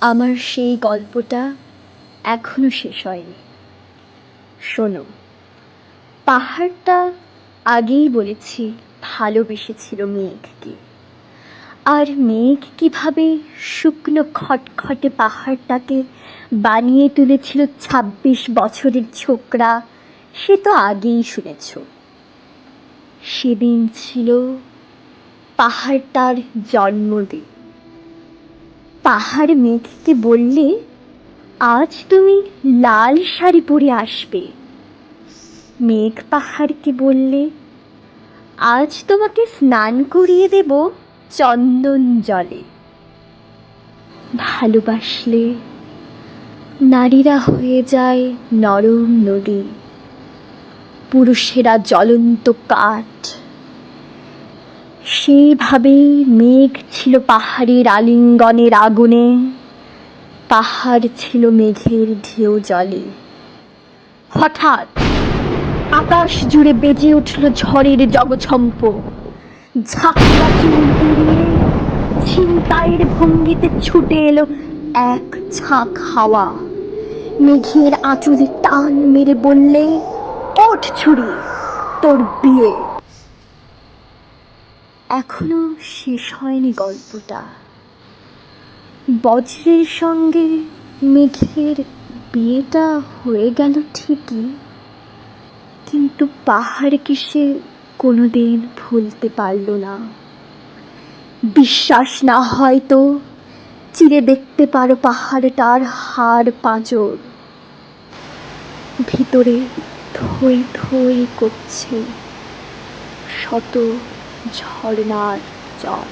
আমার সেই গল্পটা এখনো শেষ হয়নি। শোনো, পাহাড়টা আগেই বলেছি ভালোবেসেছিল মেঘকে, আর মেঘ কিভাবে শুকনো খটখটে পাহাড়টাকে বানিয়ে তুলেছিল ২৬ বছরের ছোকরা, সে তো আগেই শুনেছ। সেদিন ছিল পাহাড়টার জন্মদিন। পাহাড় মেঘকে বললে, আজ তুমি লাল শাড়ি পরে আসবে। মেঘ পাহাড়কে বললে, আজ তোমাকে স্নান করিয়ে দেব চন্দন জলে। ভালোবাসলে নারীরা হয়ে যায় নরম নদী, পুরুষেরা জ্বলন্ত কাঠ। সেইভাবেই মেঘ ছিল পাহাড়ের আলিঙ্গনের আগুনে, পাহাড় ছিল মেঘের ঢেউ জলে। হঠাৎ আকাশ জুড়ে বেজে উঠল ঝড়ের জগছম্প। ঝাঁকুয়া চুল উড়িয়ে ছিনতাইয়ের ভঙ্গিতে ছুটে এলো এক ঝাঁক হাওয়া। মেঘের আঁচলে টান মেরে বললে, ওঠ ছুরি, তোর বিয়ে। এখনো শেষ হয়নি গল্পটা। বজ্রের সঙ্গে মেঘের বিয়েটা হয়ে গেল ঠিকই, কিন্তু পাহাড়কে সে কোনোদিন ভুলতে পারল না। বিশ্বাস না হয় তো চিরে দেখতে পারো পাহাড়টার হাড় পাঁজর। ভিতরে থই থই করছে শত ঝর্ণার জল।